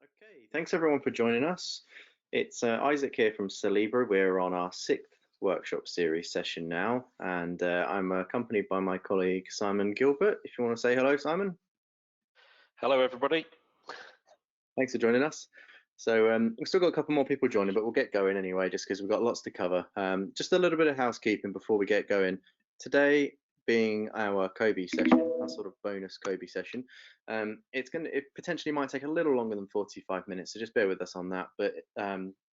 Okay, thanks everyone for joining us. It's Isaac here from Solibri. We're on our 6th workshop series session now, and I'm accompanied by my colleague Simon Gilbert. If you want to say hello, Simon. Hello, everybody. Thanks for joining us. So we've still got a couple more people joining, but we'll get going anyway, just because we've got lots to cover. Just a little bit of housekeeping before we get going. Today, being our COBie session, our sort of bonus COBie session, it potentially might take a little longer than 45 minutes, so just bear with us on that. But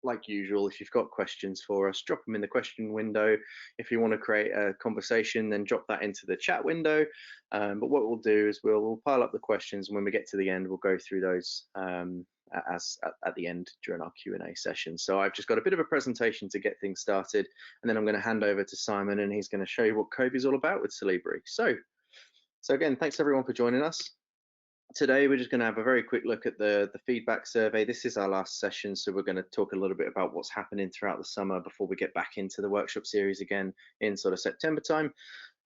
like usual, if you've got questions for us, drop them in the question window. If you want to create a conversation, then drop that into the chat window. But what we'll do is we'll pile up the questions, and when we get to the end, we'll go through those at the end during our Q&A session. So I've just got a bit of a presentation to get things started, and then I'm going to hand over to Simon, and he's going to show you what COBie is all about with Solibri. So again, thanks everyone for joining us. Today we're just going to have a very quick look at the feedback survey. This is our last session, so we're going to talk a little bit about what's happening throughout the summer before we get back into the workshop series again in sort of September time.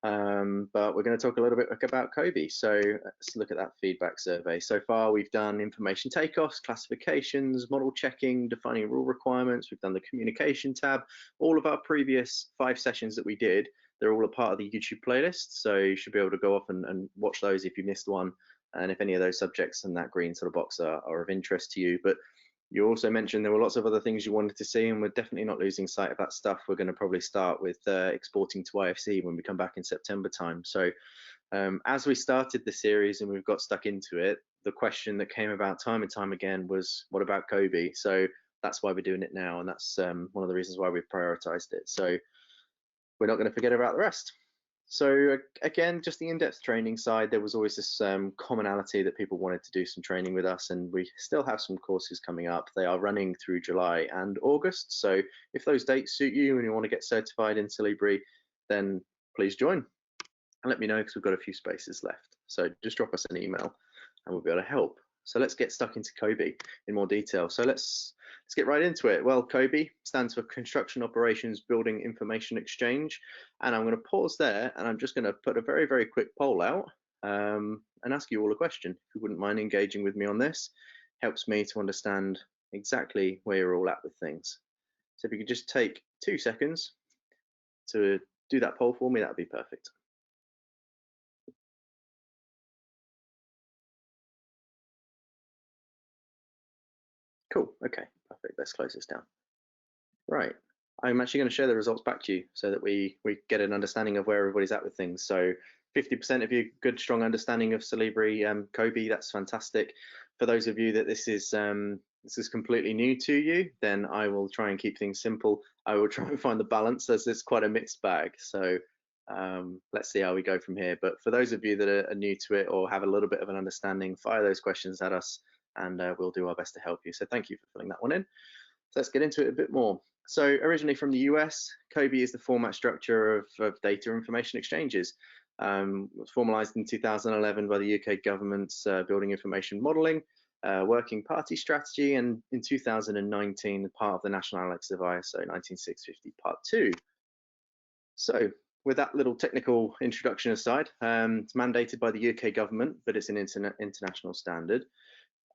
But we're going to talk a little bit about COBie. So let's look at that feedback survey. So far we've done information takeoffs, classifications, model checking, defining rule requirements. We've done the communication tab. All of our previous 5 sessions that we did, they're all a part of the YouTube playlist. So you should be able to go off and watch those if you missed one. And if any of those subjects in that green sort of box are of interest to you. But you also mentioned there were lots of other things you wanted to see, and we're definitely not losing sight of that stuff. We're going to probably start with exporting to IFC when we come back in September time. So as we started the series and we've got stuck into it, the question that came about time and time again was, what about COBie? So that's why we're doing it now, and that's one of the reasons why we've prioritized it. So we're not going to forget about the rest. So again, just the in-depth training side, there was always this commonality that people wanted to do some training with us, and we still have some courses coming up. They are running through July and August. So if those dates suit you and you want to get certified in Solibri, then please join and let me know, because we've got a few spaces left. So just drop us an email and we'll be able to help. So let's get stuck into COBie in more detail. So let's get right into it. Well, COBie stands for Construction Operations Building Information Exchange. And I'm going to pause there, and I'm just going to put a very, very quick poll out and ask you all a question. If you wouldn't mind engaging with me on this, helps me to understand exactly where you're all at with things. So if you could just take 2 seconds to do that poll for me, that would be perfect. Cool, okay, perfect, let's close this down. Right, I'm actually going to share the results back to you so that we get an understanding of where everybody's at with things. So 50% of you, good, strong understanding of Solibri COBie, that's fantastic. For those of you that this is completely new to you, then I will try and keep things simple. I will try and find the balance, as it's quite a mixed bag. So let's see how we go from here. But for those of you that are new to it or have a little bit of an understanding, fire those questions at us, and we'll do our best to help you. So thank you for filling that one in. So let's get into it a bit more. So originally from the US, COBie is the format structure of data information exchanges. It was formalized in 2011 by the UK government's Building Information Modelling Working Party Strategy, and in 2019 part of the National Annex of ISO 19650 Part 2. So with that little technical introduction aside, it's mandated by the UK government, but it's an international standard.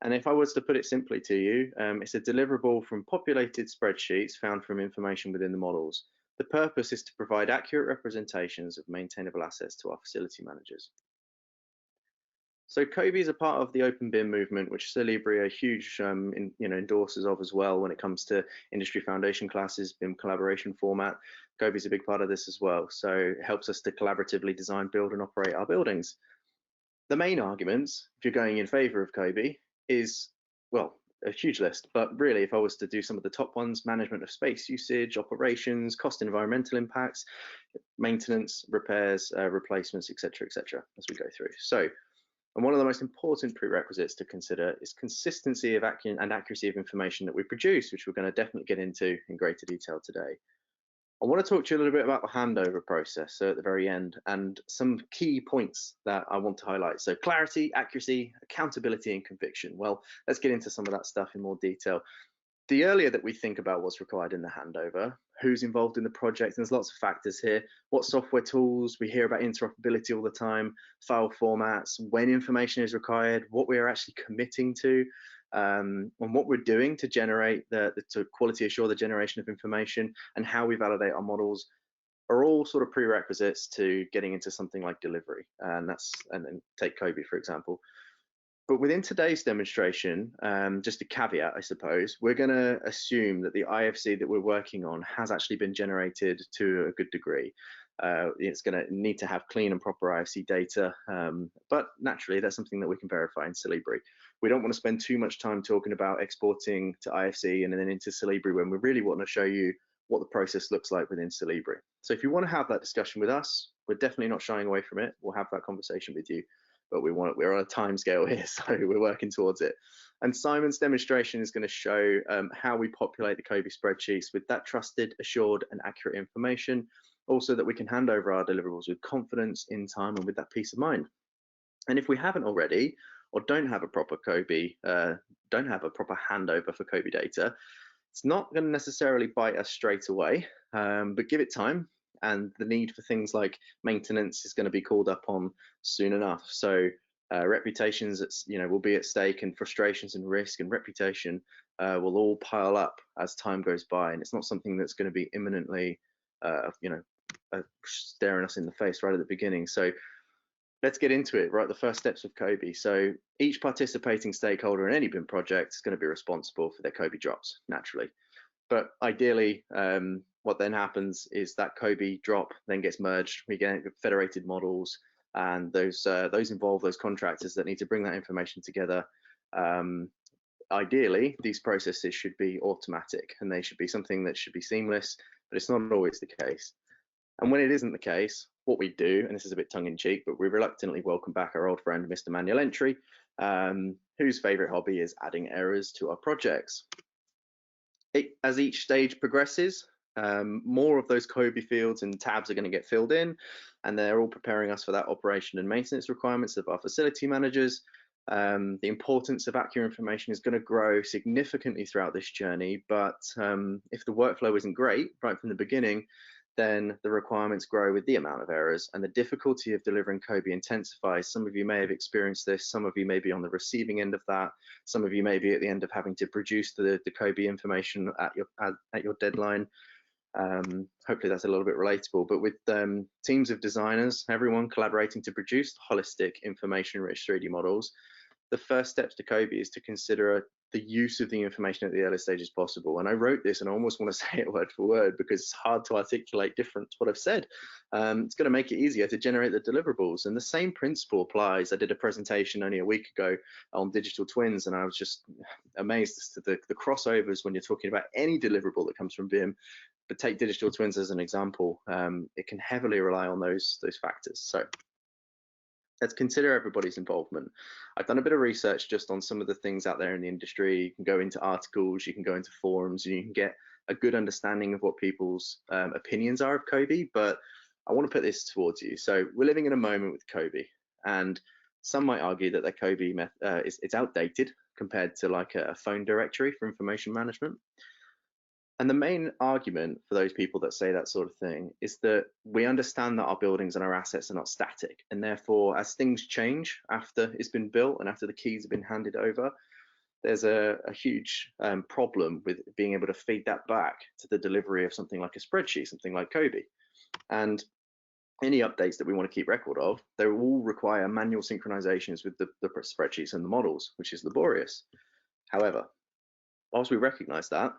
And if I was to put it simply to you, it's a deliverable from populated spreadsheets found from information within the models. The purpose is to provide accurate representations of maintainable assets to our facility managers. So COBie is a part of the open BIM movement, which Solibri are huge endorsers of as well when it comes to industry foundation classes, BIM collaboration format. COBie is a big part of this as well. So it helps us to collaboratively design, build and operate our buildings. The main arguments, if you're going in favor of COBie, is, well, a huge list, but really if I was to do some of the top ones: management of space usage, operations, cost environmental impacts, maintenance, repairs, replacements, etc., as we go through. So, and one of the most important prerequisites to consider is consistency of accuracy of information that we produce, which we're going to definitely get into in greater detail today. I want to talk to you a little bit about the handover process at the very end, and some key points that I want to highlight. So clarity, accuracy, accountability and conviction. Well, let's get into some of that stuff in more detail. The earlier that we think about what's required in the handover, who's involved in the project. There's lots of factors here. What software tools, we hear about interoperability all the time, file formats, when information is required, what we are actually committing to, and what we're doing to generate to quality assure the generation of information, and how we validate our models are all sort of prerequisites to getting into something like delivery. And then take COBie, for example. But within today's demonstration, just a caveat, I suppose, we're going to assume that the IFC that we're working on has actually been generated to a good degree. It's going to need to have clean and proper IFC data, but naturally that's something that we can verify in Solibri. We don't want to spend too much time talking about exporting to IFC and then into Solibri when we really want to show you what the process looks like within Solibri. So if you want to have that discussion with us, we're definitely not shying away from it. We'll have that conversation with you. But we're on a time scale here, so we're working towards it. And Simon's demonstration is going to show how we populate the COBie spreadsheets with that trusted, assured, and accurate information, also that we can hand over our deliverables with confidence, in time, and with that peace of mind. And if we haven't already, or don't have a proper COBie, don't have a proper handover for COBie data, it's not going to necessarily bite us straight away, but give it time. And the need for things like maintenance is going to be called up on soon enough. So reputations, will be at stake, and frustrations and risk and reputation will all pile up as time goes by. And it's not something that's going to be imminently, staring us in the face right at the beginning. So let's get into it. Right, the first steps of COBie. So each participating stakeholder in any BIM project is going to be responsible for their COBie drops, naturally. But ideally, what then happens is that COBie drop then gets merged. We get federated models, and those involve those contractors that need to bring that information together. Ideally, these processes should be automatic, and they should be something that should be seamless, but it's not always the case. And when it isn't the case, what we do, and this is a bit tongue-in-cheek, but we reluctantly welcome back our old friend, Mr. Manual Entry, whose favorite hobby is adding errors to our projects. As each stage progresses, more of those COBie fields and tabs are going to get filled in, and they're all preparing us for that operation and maintenance requirements of our facility managers. The importance of accurate information is going to grow significantly throughout this journey, but if the workflow isn't great right from the beginning, then the requirements grow with the amount of errors, and the difficulty of delivering COBie intensifies. Some of you may have experienced this, some of you may be on the receiving end of that, some of you may be at the end of having to produce the COBie information at your deadline. Hopefully that's a little bit relatable, but with teams of designers, everyone collaborating to produce holistic information-rich 3D models, the first steps to COBie is to consider the use of the information at the earliest stages possible. And I wrote this, and I almost want to say it word for word because it's hard to articulate different to what I've said. It's going to make it easier to generate the deliverables, and the same principle applies. I did a presentation only a week ago on digital twins, and I was just amazed as to the crossovers when you're talking about any deliverable that comes from BIM. But take digital twins as an example. It can heavily rely on those factors. So let's consider everybody's involvement. I've done a bit of research just on some of the things out there in the industry. You can go into articles, you can go into forums, and you can get a good understanding of what people's opinions are of COBie, but I want to put this towards you. So we're living in a moment with COBie, and some might argue that their COBie it's outdated compared to like a phone directory for information management. And the main argument for those people that say that sort of thing is that we understand that our buildings and our assets are not static. And therefore, as things change after it's been built and after the keys have been handed over, there's a huge problem with being able to feed that back to the delivery of something like a spreadsheet, something like COBie. And any updates that we want to keep record of, they will require manual synchronizations with the spreadsheets and the models, which is laborious. However, whilst we recognize that,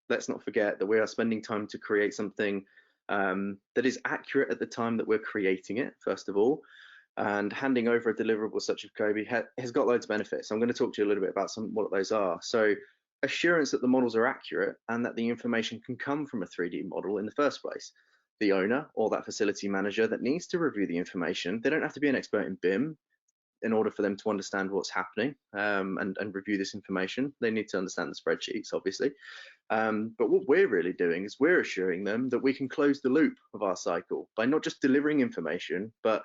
let's not forget that we are spending time to create something that is accurate at the time that we're creating it, first of all, and handing over a deliverable such as COBie has got loads of benefits. I'm going to talk to you a little bit about what those are. So assurance that the models are accurate and that the information can come from a 3D model in the first place. The owner or that facility manager that needs to review the information, they don't have to be an expert in BIM in order for them to understand what's happening and review this information. They need to understand the spreadsheets, obviously. But what we're really doing is we're assuring them that we can close the loop of our cycle by not just delivering information, but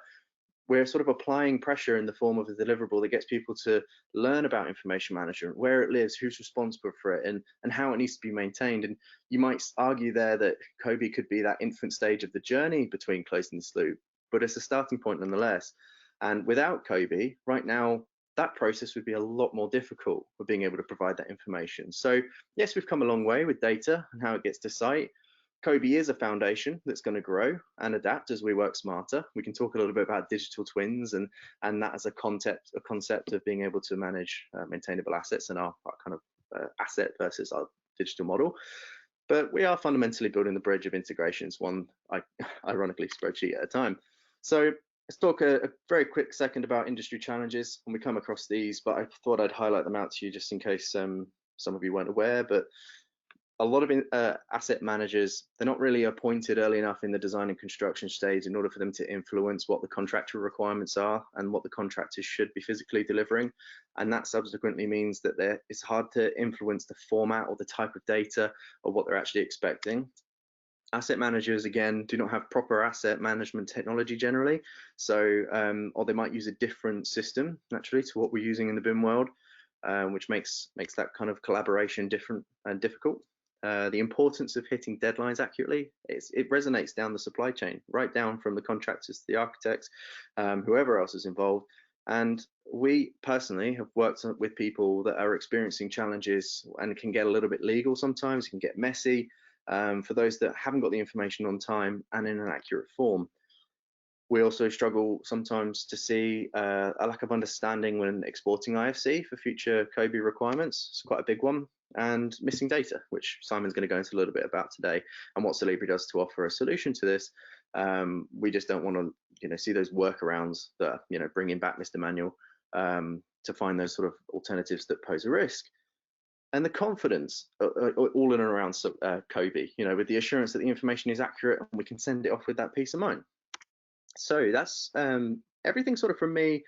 we're sort of applying pressure in the form of a deliverable that gets people to learn about information management, where it lives, who's responsible for it, and how it needs to be maintained. And you might argue there that COBie could be that infant stage of the journey between closing this loop, but it's a starting point nonetheless. And without COBie, right now, that process would be a lot more difficult for being able to provide that information. So yes, we've come a long way with data and how it gets to site. COBie is a foundation that's going to grow and adapt as we work smarter. We can talk a little bit about digital twins and that as a concept of being able to manage maintainable assets and our kind of asset versus our digital model. But we are fundamentally building the bridge of integrations, one ironically spreadsheet at a time. So let's talk a very quick second about industry challenges when we come across these, but I thought I'd highlight them out to you just in case some of you weren't aware. But a lot of asset managers, they're not really appointed early enough in the design and construction stage in order for them to influence what the contractual requirements are and what the contractors should be physically delivering. And that subsequently means that it's hard to influence the format or the type of data or what they're actually expecting. Asset managers, again, do not have proper asset management technology generally. So, or they might use a different system naturally to what we're using in the BIM world, which makes that kind of collaboration different and difficult. The importance of hitting deadlines accurately, it resonates down the supply chain, right down from the contractors to the architects, whoever else is involved. And we personally have worked with people that are experiencing challenges and can get a little bit legal sometimes, can get messy for those that haven't got the information on time and in an accurate form. We also struggle sometimes to see a lack of understanding when exporting IFC for future COBie requirements. It's quite a big one. And missing data, which Simon's going to go into a little bit about today, and what Solibri does to offer a solution to this. We just don't want to, see those workarounds that, bringing back Mr. Manual to find those sort of alternatives that pose a risk. And the confidence all in and around COBie, with the assurance that the information is accurate and we can send it off with that peace of mind. So that's everything sort of from me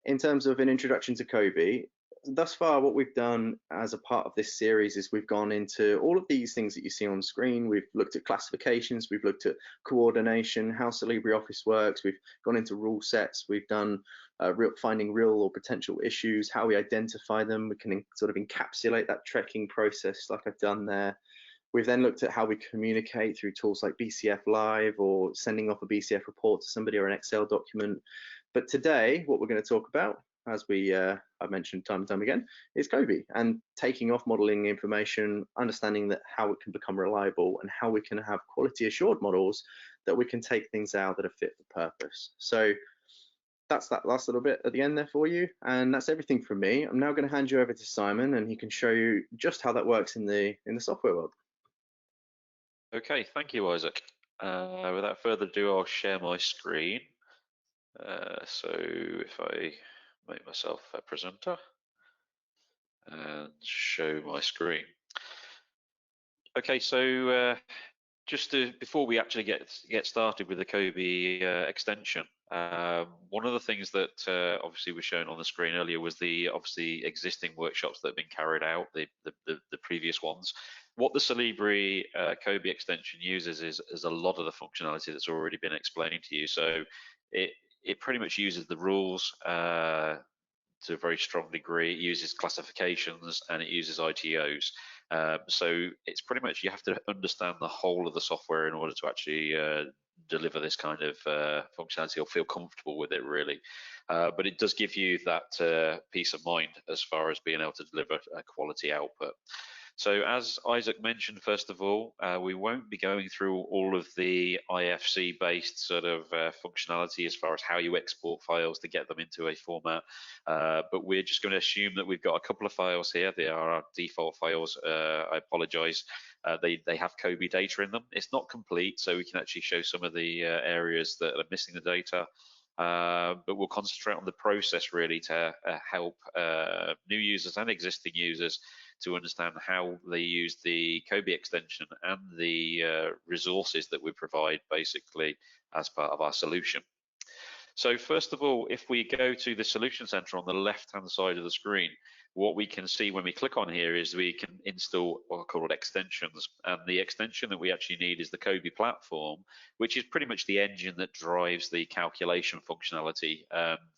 in terms of an introduction to COBie. Thus far, what we've done as a part of this series is we've gone into all of these things that you see on screen. We've looked at classifications, we've looked at coordination, how Solibri Office works, we've gone into rule sets, we've done finding real or potential issues, how we identify them. We can sort of encapsulate that trekking process like I've done there. We've then looked at how we communicate through tools like BCF Live or sending off a BCF report to somebody or an Excel document. But today, what we're going to talk about, as I've mentioned time and time again, is COBie and taking off modeling information, understanding that how it can become reliable and how we can have quality assured models that we can take things out that are fit for purpose. So that's that last little bit at the end there for you, and that's everything from me. I'm now going to hand you over to Simon, and he can show you just how that works in the software world. Okay, thank you, Isaac. Without further ado, I'll share my screen. So if I make myself a presenter and show my screen. Okay, so just before we actually get started with the COBie extension, one of the things that obviously was shown on the screen earlier was the obviously existing workshops that have been carried out, the previous ones. What the Solibri COBie extension uses is a lot of the functionality that's already been explained to you. So it pretty much uses the rules to a very strong degree. It uses classifications and it uses ITOs. So it's pretty much, you have to understand the whole of the software in order to actually deliver this kind of functionality or feel comfortable with it, really. But it does give you that peace of mind as far as being able to deliver a quality output. So as Isaac mentioned, first of all, we won't be going through all of the IFC-based sort of functionality as far as how you export files to get them into a format, but we're just going to assume that we've got a couple of files here. They are our default files. I apologize. They have COBie data in them. It's not complete, so we can actually show some of the areas that are missing the data. But we'll concentrate on the process really to help new users and existing users to understand how they use the COBie extension and the resources that we provide basically as part of our solution. So first of all, if we go to the Solution Center on the left-hand side of the screen, what we can see when we click on here is we can install what are called extensions. And the extension that we actually need is the COBie platform, which is pretty much the engine that drives the calculation functionality.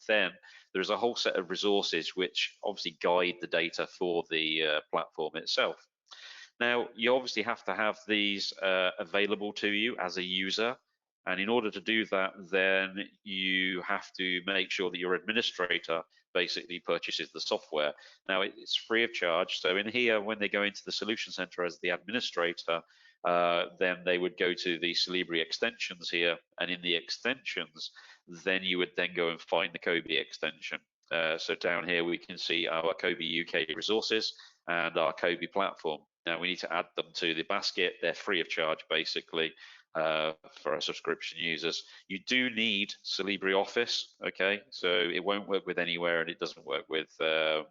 Then there's a whole set of resources which obviously guide the data for the platform itself. Now, you obviously have to have these available to you as a user. And in order to do that, then you have to make sure that your administrator basically purchases the software. Now, it's free of charge. So in here, when they go into the Solution Center as the administrator, then they would go to the Solibri extensions here. And in the extensions, then you would then go and find the COBie extension. So down here, we can see our COBie UK resources and our COBie platform. Now we need to add them to the basket. They're free of charge, basically, for our subscription users. You do need Solibri Office, okay? So it won't work with Anywhere, and it doesn't work with the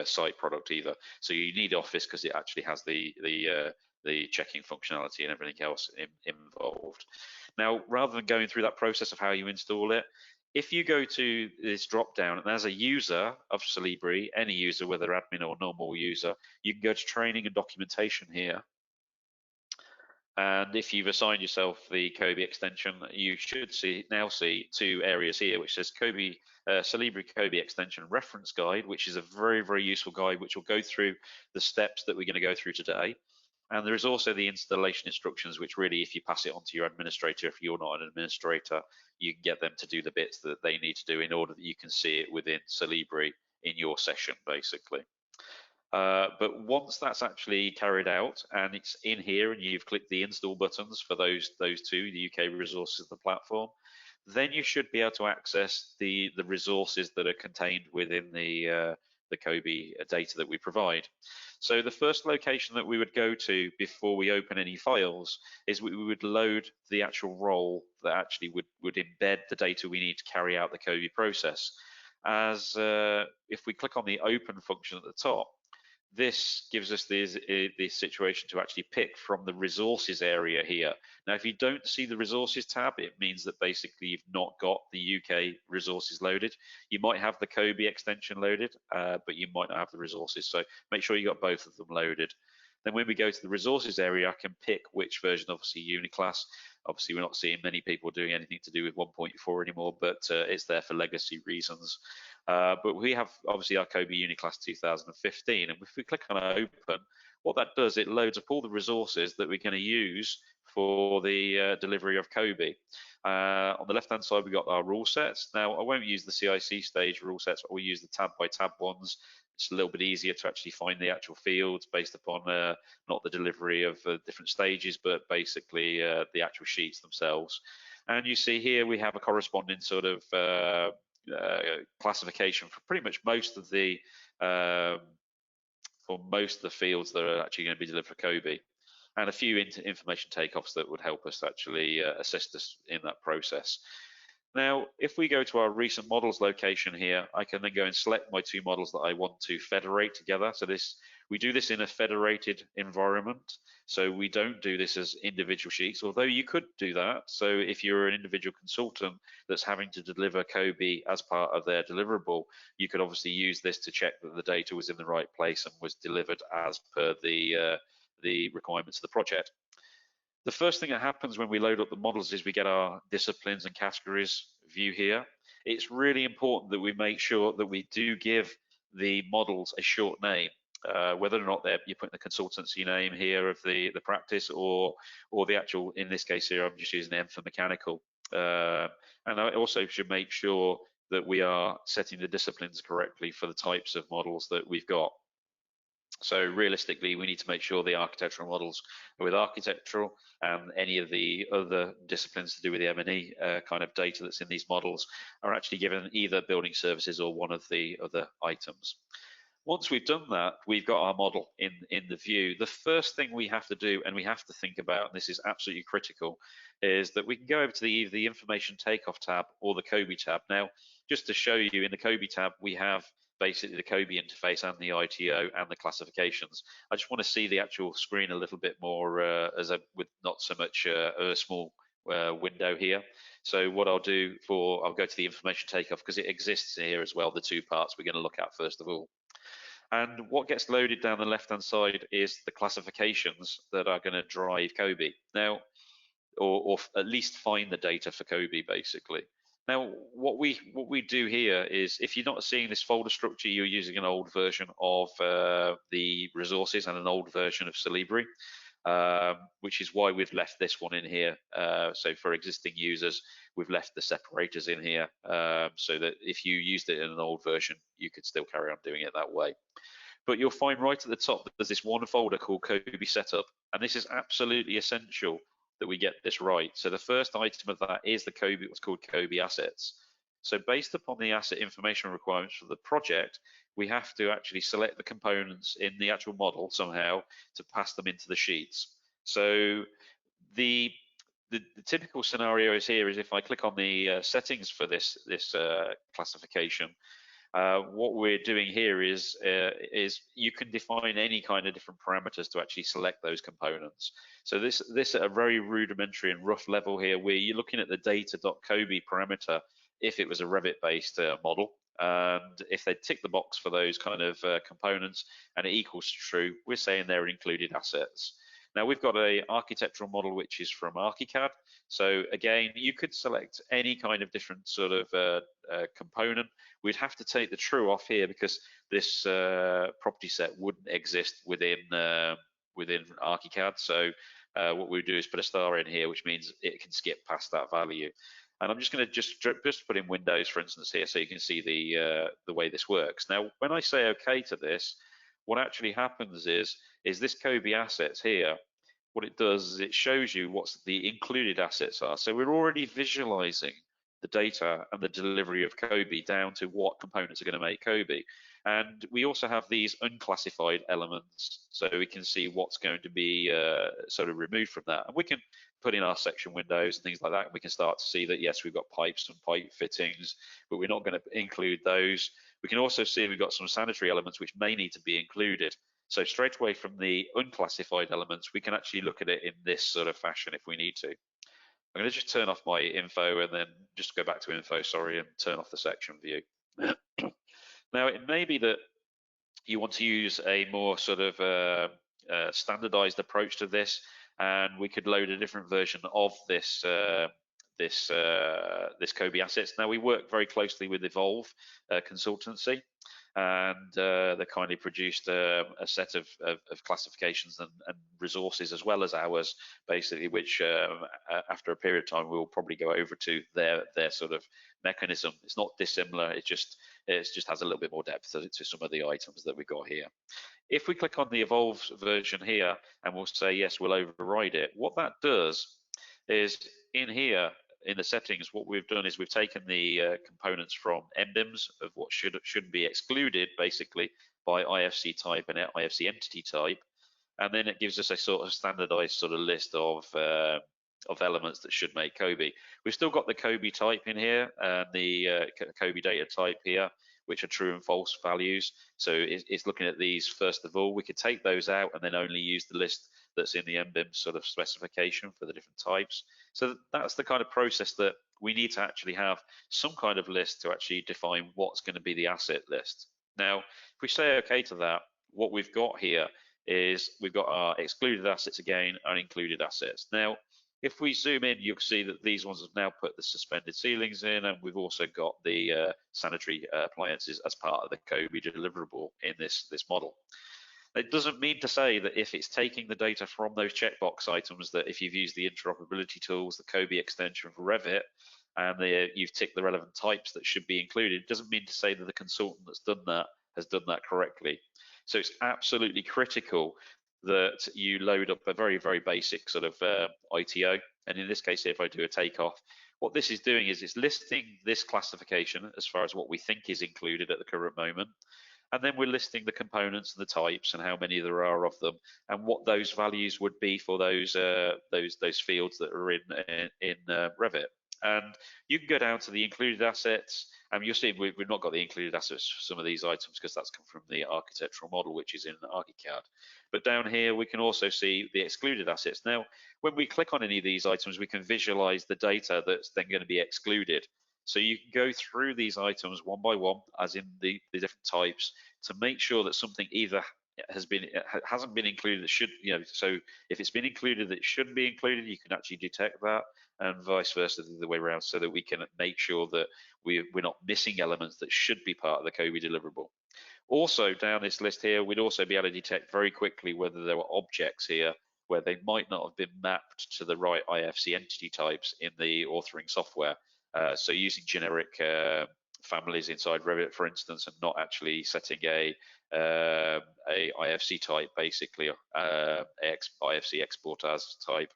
site product either. So you need Office because it actually has the checking functionality and everything else involved. Now, rather than going through that process of how you install it, if you go to this drop down, and as a user of Solibri, any user, whether admin or normal user, you can go to training and documentation here. And if you've assigned yourself the COBie extension, you should now see two areas here, which says Solibri COBie extension reference guide, which is a very, very useful guide, which will go through the steps that we're going to go through today. And there is also the installation instructions, which really, if you pass it on to your administrator, if you're not an administrator, you can get them to do the bits that they need to do in order that you can see it within Solibri in your session, basically. But once that's actually carried out and it's in here and you've clicked the install buttons for those two, the UK resources of the platform, then you should be able to access the resources that are contained within the COBie data that we provide. So the first location that we would go to before we open any files is we would load the actual role that actually would embed the data we need to carry out the COBie process. As if we click on the open function at the top, this gives us the situation to actually pick from the resources area here. Now, if you don't see the resources tab, it means that basically you've not got the UK resources loaded. You might have the COBie extension loaded, but you might not have the resources. So make sure you got both of them loaded. Then when we go to the resources area, I can pick which version, obviously Uniclass. Obviously, we're not seeing many people doing anything to do with 1.4 anymore, but it's there for legacy reasons. But we have obviously our COBie Uniclass 2015, and if we click on open, what that does, it loads up all the resources that we're going to use for the delivery of COBie. On the left-hand side, we've got our rule sets. Now, I won't use the CIC stage rule sets, but we'll use the tab-by-tab ones. It's a little bit easier to actually find the actual fields based upon not the delivery of different stages, but basically the actual sheets themselves. And you see here we have a corresponding sort of classification for pretty much most of the fields that are actually going to be delivered for COBie, and a few information takeoffs that would help us actually assist us in that process. Now, if we go to our recent models location here, I can then go and select my two models that I want to federate together. So we do this in a federated environment. So we don't do this as individual sheets, although you could do that. So if you're an individual consultant that's having to deliver COBie as part of their deliverable, you could obviously use this to check that the data was in the right place and was delivered as per the requirements of the project. The first thing that happens when we load up the models is we get our disciplines and categories view here. It's really important that we make sure that we do give the models a short name, whether or not you're putting the consultancy name here of the practice or the actual, in this case here, I'm just using M for mechanical. And I also should make sure that we are setting the disciplines correctly for the types of models that we've got. So realistically, we need to make sure the architectural models are with architectural, and any of the other disciplines to do with the M&E kind of data that's in these models are actually given either building services or one of the other items. Once we've done that, we've got our model in the view. The first thing we have to do, and we have to think about, and this is absolutely critical, is that we can go over to either the information takeoff tab or the COBie tab. Now, just to show you, in the COBie tab, we have basically the COBie interface and the ITO and the classifications. I just want to see the actual screen a little bit more with not so much a small window here. So what I'll do I'll go to the information takeoff because it exists here as well, the two parts we're going to look at first of all. And what gets loaded down the left-hand side is the classifications that are going to drive COBie. Now, or at least find the data for COBie, basically. Now, what we do here is, if you're not seeing this folder structure, you're using an old version of the resources and an old version of Solibri, which is why we've left this one in here. So for existing users, we've left the separators in here, so that if you used it in an old version, you could still carry on doing it that way. But you'll find right at the top that there's this one folder called COBie Setup, and this is absolutely essential that we get this right. So the first item of that is the COBie, what's called COBie assets. So based upon the asset information requirements for the project, we have to actually select the components in the actual model somehow to pass them into the sheets. So the typical scenario is here is if I click on the settings for this classification, what we're doing here is you can define any kind of different parameters to actually select those components. So this at a very rudimentary and rough level here, where you're looking at the data.COBie parameter if it was a Revit-based model, and if they tick the box for those kind of components and it equals true, we're saying they're included assets. Now we've got a architectural model which is from ArchiCAD. So again, you could select any kind of different sort of component. We'd have to take the true off here because this property set wouldn't exist within ArchiCAD. So what we do is put a star in here, which means it can skip past that value. And I'm just going to just put in Windows, for instance, here, so you can see the way this works. Now, when I say OK to this, what actually happens is this COBie assets here, what it does is it shows you what the included assets are. So we're already visualizing the data and the delivery of COBie down to what components are going to make COBie. And we also have these unclassified elements, so we can see what's going to be sort of removed from that. And we can put in our section windows and things like that, and we can start to see that, yes, we've got pipes and pipe fittings, but we're not going to include those. We can also see we've got some sanitary elements which may need to be included. So straight away from the unclassified elements, we can actually look at it in this sort of fashion if we need to. I'm going to just turn off my info and then just go back to info, sorry, and turn off the section view. Now, it may be that you want to use a more sort of standardized approach to this, and we could load a different version of this this COBie assets. Now, we work very closely with Evolve Consultancy, and they kindly produced a set of classifications and resources as well as ours, basically, which after a period of time we'll probably go over to their sort of mechanism. It's not dissimilar, it just has a little bit more depth to some of the items that we've got here. If we click on the Evolve version here and we'll say yes, we'll override it, what that does is in here in the settings, what we've done is we've taken the components from MDIMs of what should be excluded, basically, by IFC type and IFC entity type, and then it gives us a sort of standardized sort of list of elements that should make COBie. We've still got the COBie type in here and the COBie data type here, which are true and false values. So it's looking at these first of all. We could take those out and then only use the list that's in the MBIM sort of specification for the different types. So that's the kind of process that we need to actually have some kind of list to actually define what's going to be the asset list. Now, if we say OK to that, what we've got here is we've got our excluded assets again and included assets. Now, if we zoom in, you'll see that these ones have now put the suspended ceilings in, and we've also got the sanitary appliances as part of the COBie deliverable in this model. It doesn't mean to say that if it's taking the data from those checkbox items, that if you've used the interoperability tools, the COBie extension for Revit, and you've ticked the relevant types that should be included, it doesn't mean to say that the consultant that's done that has done that correctly. So it's absolutely critical that you load up a very, very basic sort of ITO. And in this case, if I do a takeoff, what this is doing is it's listing this classification as far as what we think is included at the current moment. And then we're listing the components and the types and how many there are of them, and what those values would be for those fields that are in Revit. And you can go down to the included assets, and you'll see we've not got the included assets for some of these items because that's come from the architectural model, which is in ArchiCAD. But down here, we can also see the excluded assets. Now, when we click on any of these items, we can visualize the data that's then going to be excluded. So you can go through these items one by one, as in the different types, to make sure that something either hasn't been included that should, so if it's been included that shouldn't be included, you can actually detect that, and vice versa the other way around, so that we can make sure that we're not missing elements that should be part of the COBie deliverable. Also, down this list here, we'd also be able to detect very quickly whether there were objects here where they might not have been mapped to the right IFC entity types in the authoring software. So using generic families inside Revit, for instance, and not actually setting a IFC type, basically IFC export as type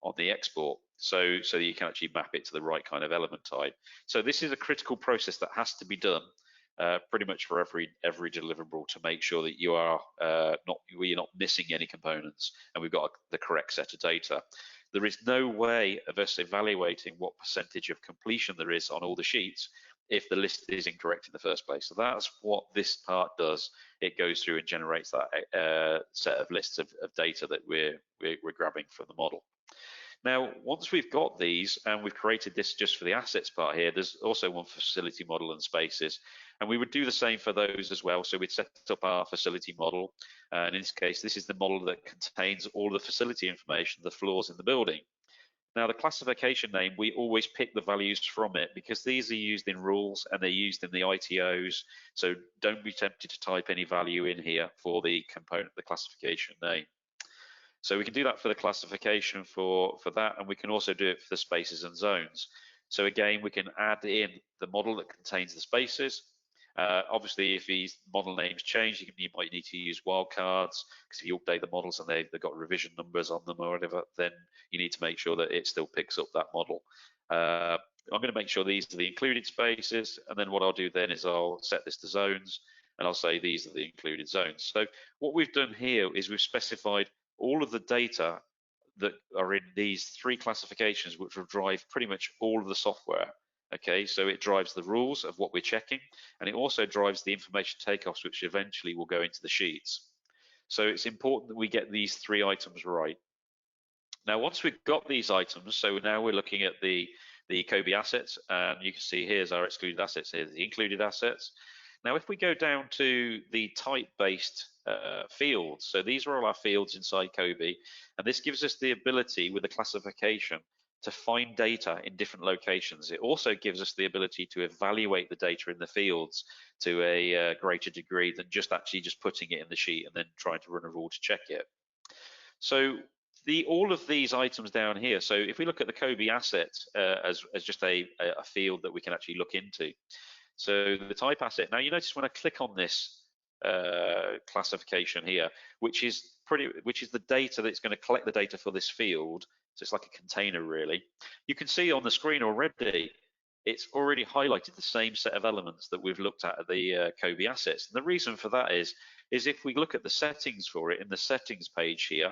on the export, so you can actually map it to the right kind of element type. So this is a critical process that has to be done pretty much for every deliverable to make sure that you're not missing any components and we've got the correct set of data. There is no way of us evaluating what percentage of completion there is on all the sheets if the list is incorrect in the first place. So that's what this part does. It goes through and generates that set of lists of data that we're grabbing from the model. Now, once we've got these and we've created this just for the assets part here, there's also one for facility model and spaces. And we would do the same for those as well. So we'd set up our facility model. And in this case, this is the model that contains all the facility information, the floors in the building. Now, the classification name, we always pick the values from it because these are used in rules and they're used in the ITOs. So don't be tempted to type any value in here for the component, the classification name. So we can do that for the classification for that, and we can also do it for the spaces and zones. So again, we can add in the model that contains the spaces. Obviously, if these model names change, you might need to use wildcards, because if you update the models and they've got revision numbers on them or whatever, then you need to make sure that it still picks up that model. I'm going to make sure these are the included spaces, and then what I'll do then is I'll set this to zones, and I'll say these are the included zones. So what we've done here is we've specified all of the data that are in these three classifications, which will drive pretty much all of the software. Okay, so it drives the rules of what we're checking, and it also drives the information takeoffs, which eventually will go into the sheets. So it's important that we get these three items right. Now, once we've got these items, so now we're looking at the COBie assets, and you can see here's our excluded assets, here's the included assets. Now, if we go down to the type-based fields, so these are all our fields inside COBie, and this gives us the ability with the classification to find data in different locations. It also gives us the ability to evaluate the data in the fields to a greater degree than just putting it in the sheet and then trying to run a rule to check it. So all of these items down here, so if we look at the COBie asset as just a field that we can actually look into. So the type asset, now you notice when I click on this classification here, which is the data that's going to collect the data for this field, so it's like a container really, you can see on the screen already, it's already highlighted the same set of elements that we've looked at the COBie assets. And the reason for that is if we look at the settings for it in the settings page here,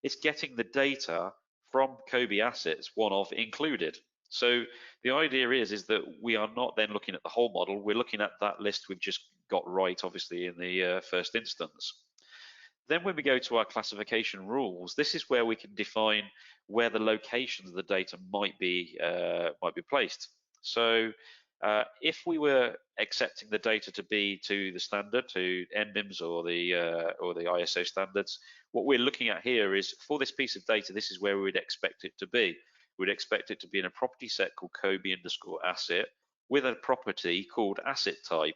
it's getting the data from COBie assets, one of included. So the idea is that we are not then looking at the whole model, we're looking at that list we've just got right, obviously, in the first instance. Then when we go to our classification rules, this is where we can define where the locations of the data might be placed. So if we were accepting the data to be to the standard, to NBIMS or the ISO standards, what we're looking at here is for this piece of data, this is where we would expect it to be. We'd expect it to be in a property set called COBie_asset with a property called asset type.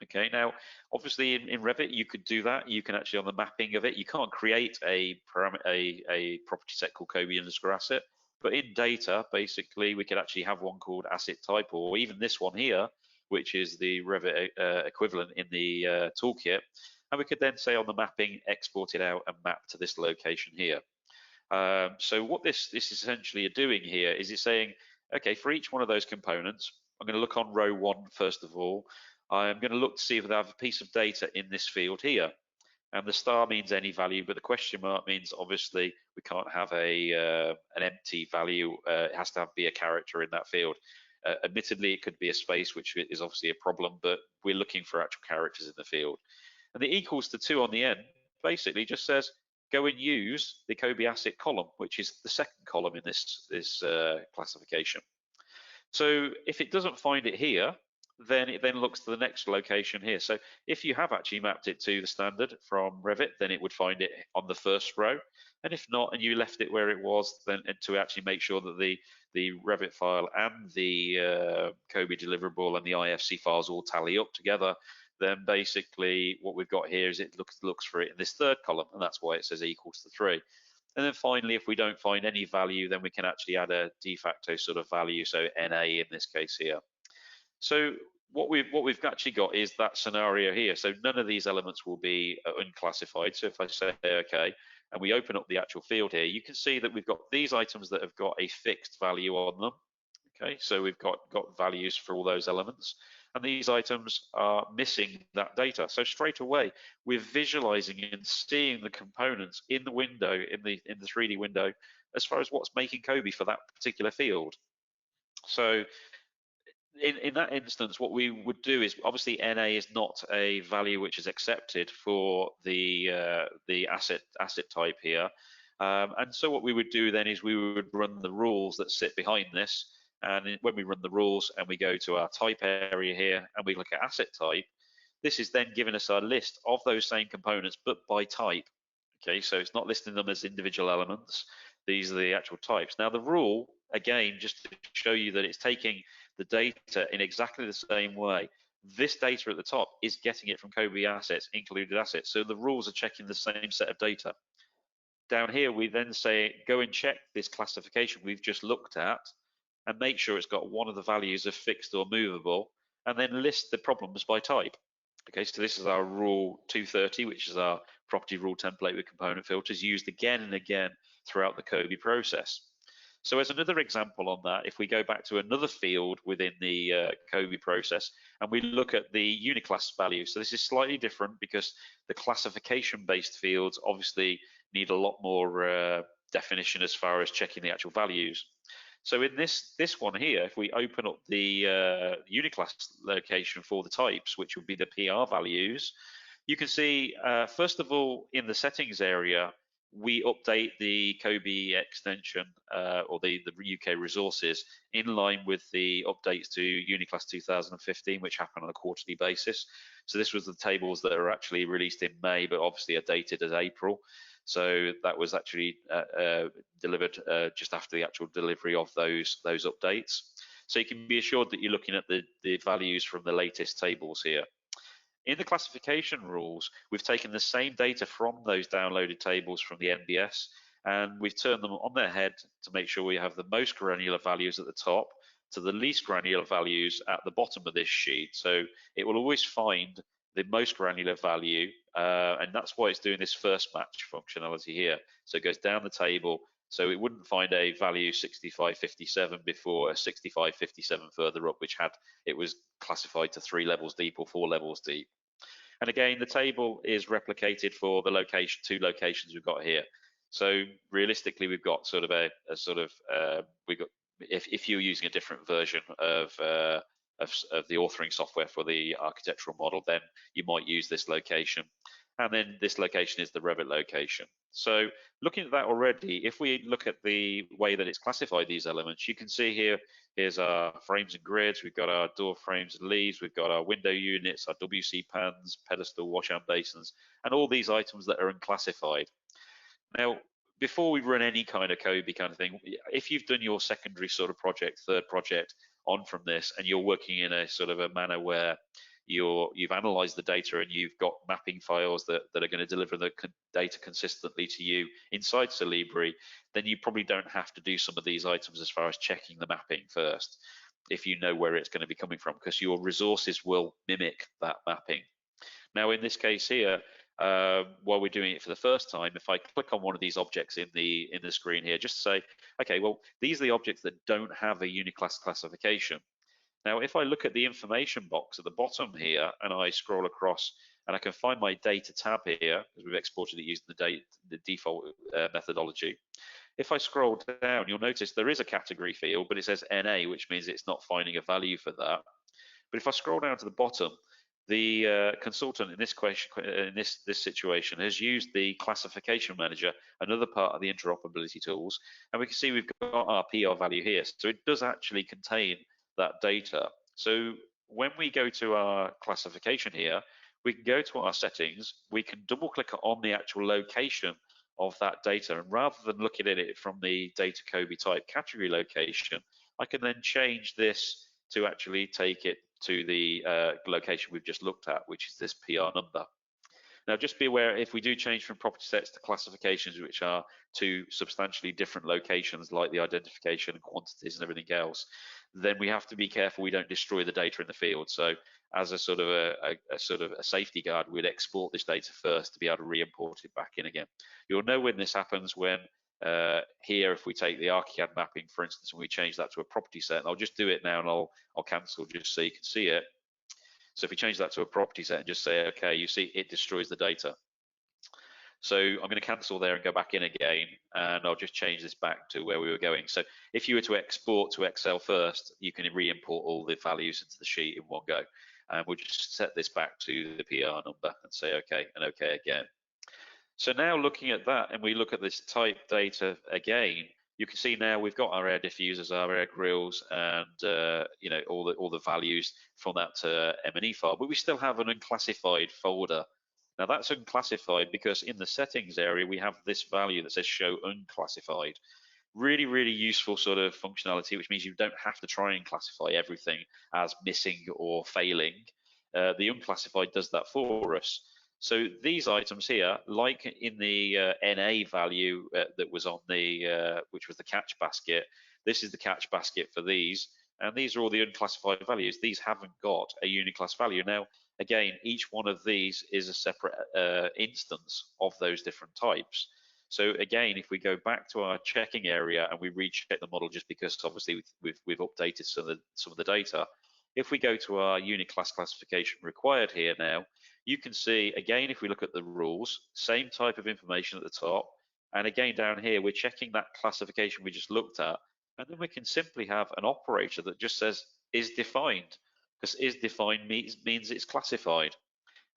Okay, now obviously in Revit you could do that. You can actually on the mapping of it, you can't create a property set called COBie_asset, but in data basically we could actually have one called asset type, or even this one here, which is the Revit equivalent in the toolkit, and we could then say on the mapping export it out and map to this location here. So what this is essentially doing here is it's saying, okay, for each one of those components, I'm going to look on row 1 first of all. I'm going to look to see if I have a piece of data in this field here. and the star means any value, but the question mark means obviously we can't have an empty value. It has to be a character in that field. Admittedly, it could be a space, which is obviously a problem, but we're looking for actual characters in the field. And the equals to 2 on the end basically just says go and use the COBie asset column, which is the second column in this classification. So if it doesn't find it here, then it then looks to the next location here. So if you have actually mapped it to the standard from Revit, then it would find it on the first row. And if not, and you left it where it was, then to actually make sure that the Revit file and the COBie deliverable and the IFC files all tally up together, then basically what we've got here is it looks for it in this third column, and that's why it says equals to 3. And then finally, if we don't find any value, then we can actually add a de facto sort of value, so NA in this case here. So what we've actually got is that scenario here. So none of these elements will be unclassified. So if I say okay, and we open up the actual field here, you can see that we've got these items that have got a fixed value on them. Okay, so we've got values for all those elements, and these items are missing that data. So straight away, we're visualizing and seeing the components in the window, in the 3D window, as far as what's making COBie for that particular field. So in that instance, what we would do is obviously NA is not a value which is accepted for the asset type here, and so what we would do then is we would run the rules that sit behind this. And when we run the rules and we go to our type area here and we look at asset type, this is then giving us our list of those same components, but by type. Okay, so it's not listing them as individual elements. These are the actual types. Now the rule, again, just to show you that it's taking the data in exactly the same way. This data at the top is getting it from COBie assets, included assets. So the rules are checking the same set of data. Down here, we then say, go and check this classification we've just looked at and make sure it's got one of the values of fixed or movable, and then list the problems by type. Okay, so this is our rule 230, which is our property rule template with component filters, used again and again throughout the COBie process. So as another example on that, if we go back to another field within the COBie process and we look at the uniclass value, so this is slightly different because the classification-based fields obviously need a lot more definition as far as checking the actual values. So in this one here, if we open up the uniclass location for the types, which would be the PR values, you can see, first of all, in the settings area, we update the COBie extension or the UK resources in line with the updates to Uniclass 2015, which happen on a quarterly basis. So this was the tables that are actually released in May, but obviously are dated as April. So that was actually delivered just after the actual delivery of those updates. So you can be assured that you're looking at the values from the latest tables here. In the classification rules, we've taken the same data from those downloaded tables from the NBS, and we've turned them on their head to make sure we have the most granular values at the top to the least granular values at the bottom of this sheet. So it will always find the most granular value, and that's why it's doing this first match functionality here. So it goes down the table, so it wouldn't find a value 6557 before a 6557 further up, which it was classified to 3 levels deep or 4 levels deep. And again, the table is replicated for the 2 locations we've got here. So realistically, we've got sort of if you're using a different version of the authoring software for the architectural model, then you might use this location. And then this location is the Revit location. So looking at that already, if we look at the way that it's classified these elements, you can see here's our frames and grids, we've got our door frames and leaves, we've got our window units, our WC pans, pedestal, wash-hand basins, and all these items that are unclassified. Now, before we run any kind of COBie kind of thing, if you've done your secondary sort of project, third project on from this, and you're working in a sort of a manner where you've analyzed the data and you've got mapping files that are going to deliver the data consistently to you inside Solibri, then you probably don't have to do some of these items as far as checking the mapping first, if you know where it's going to be coming from, because your resources will mimic that mapping. Now, in this case here, while we're doing it for the first time, if I click on one of these objects in the screen here, just to say, okay, well, these are the objects that don't have a uniclass classification. Now, if I look at the information box at the bottom here and I scroll across and I can find my data tab here, because we've exported it using the default methodology. If I scroll down, you'll notice there is a category field, but it says NA, which means it's not finding a value for that. But if I scroll down to the bottom, the consultant in this question, in this situation, has used the classification manager, another part of the interoperability tools, and we can see we've got our PR value here. So it does actually contain that data. So when we go to our classification here, we can go to our settings, we can double click on the actual location of that data, and rather than looking at it from the data COBie type category location, I can then change this to actually take it to the location we've just looked at, which is this PR number. Now, just be aware, if we do change from property sets to classifications, which are two substantially different locations, like the identification and quantities and everything else, then we have to be careful we don't destroy the data in the field. So as a sort of a safety guard, we'd export this data first to be able to re-import it back in again. You'll know when this happens when here, if we take the ArchiCAD mapping, for instance, and we change that to a property set, and I'll just do it now, and I'll cancel just so you can see it. So if we change that to a property set and just say, okay, you see it destroys the data. So I'm going to cancel there and go back in again, and I'll just change this back to where we were going. So if you were to export to Excel first, you can re-import all the values into the sheet in one go. And we'll just set this back to the PR number and say okay and okay again. So now looking at that, and we look at this type data again, you can see now we've got our air diffusers, our air grills, and you know, all the values from that M&E file, but we still have an unclassified folder. Now that's unclassified because in the settings area we have this value that says show unclassified. Really, really useful sort of functionality, which means you don't have to try and classify everything as missing or failing. The unclassified does that for us. So these items here, like in the NA value that was on the, which was the catch basket, this is the catch basket for these, and these are all the unclassified values. These haven't got a uniclass value. Now, again, each one of these is a separate instance of those different types. So again, if we go back to our checking area and we recheck the model, just because obviously we've updated some of the data, if we go to our uniclass classification required here now, you can see, again, if we look at the rules, same type of information at the top. And again, down here, we're checking that classification we just looked at. And then we can simply have an operator that just says is defined, because is defined means it's classified.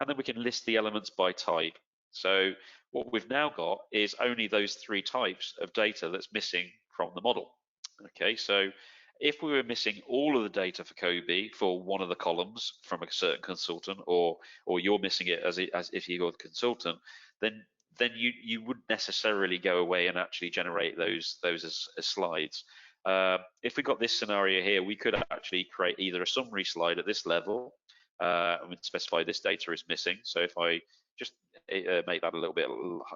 And then we can list the elements by type. So what we've now got is only those three types of data that's missing from the model. Okay, so if we were missing all of the data for COBie for one of the columns from a certain consultant, or you're missing it as if you're the consultant, then you wouldn't necessarily go away and actually generate those as slides. If we got this scenario here, we could actually create either a summary slide at this level and we'd specify this data is missing. So if I just make that a little bit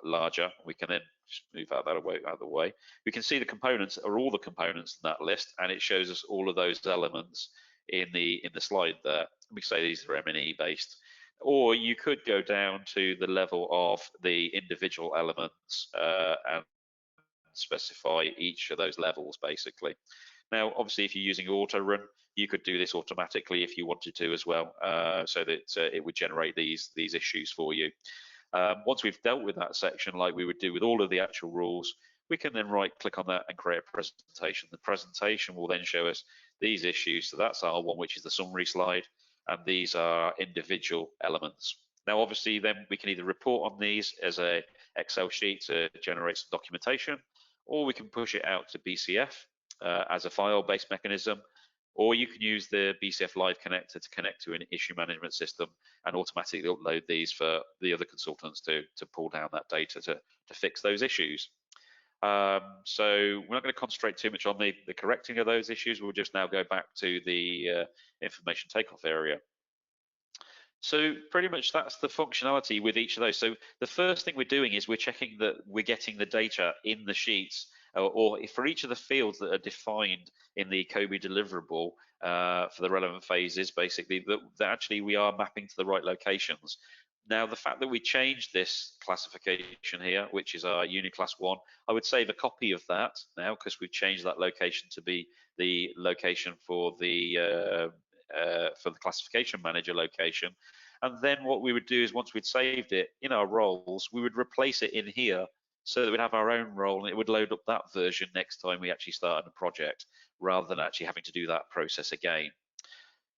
larger, we can then just move that out of the way. We can see the components are all the components in that list, and it shows us all of those elements in the slide there. We say these are M&E based, or you could go down to the level of the individual elements and specify each of those levels basically. Now, obviously, if you're using auto run, you could do this automatically if you wanted to as well, so that it would generate these issues for you. Once we've dealt with that section, like we would do with all of the actual rules, we can then right-click on that and create a presentation. The presentation will then show us these issues. So that's our one, which is the summary slide, and these are individual elements. Now, obviously, then we can either report on these as a Excel sheet to generate some documentation, or we can push it out to BCF as a file-based mechanism, or you can use the BCF Live connector to connect to an issue management system and automatically upload these for the other consultants to pull down that data to fix those issues. So we're not going to concentrate too much on the correcting of those issues. We'll just now go back to the information takeoff area. So pretty much that's the functionality with each of those. So the first thing we're doing is we're checking that we're getting the data in the sheets, or for each of the fields that are defined in the COBie deliverable for the relevant phases, basically, that actually we are mapping to the right locations. Now, the fact that we changed this classification here, which is our Uniclass 1, I would save a copy of that now, because we've changed that location to be the location for the classification manager location. And then what we would do is once we'd saved it in our roles, we would replace it in here so that we'd have our own role and it would load up that version next time we actually start a project, rather than actually having to do that process again.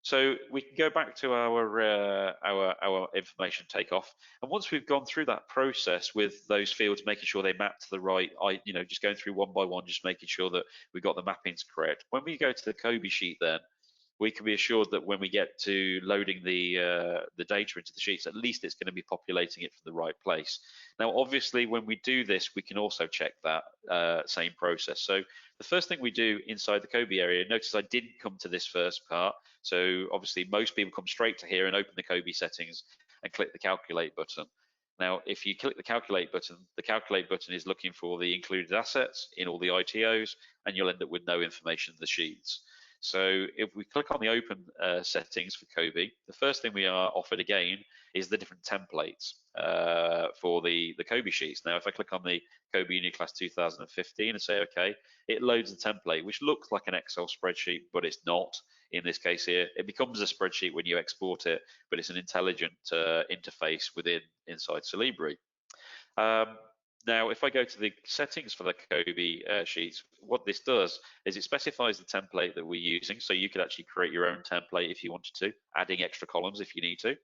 So we can go back to our information takeoff, and once we've gone through that process with those fields, making sure they map to the right, just going through one by one, just making sure that we've got the mappings correct. When we go to the COBie sheet, then we can be assured that when we get to loading the data into the sheets, at least it's going to be populating it from the right place. Now, obviously, when we do this, we can also check that same process. So the first thing we do inside the COBie area, notice I didn't come to this first part. So obviously, most people come straight to here and open the COBie settings and click the calculate button. Now, if you click the calculate button is looking for the included assets in all the ITOs, and you'll end up with no information in the sheets. So if we click on the open settings for COBie, the first thing we are offered again is the different templates for the COBie sheets. Now, if I click on the COBie Uniclass 2015 and say OK, it loads the template, which looks like an Excel spreadsheet, but it's not. In this case here, it becomes a spreadsheet when you export it, but it's an intelligent interface inside Solibri. Now, if I go to the settings for the COBie sheets, what this does is it specifies the template that we're using. So you could actually create your own template if you wanted to, adding extra columns if you need to.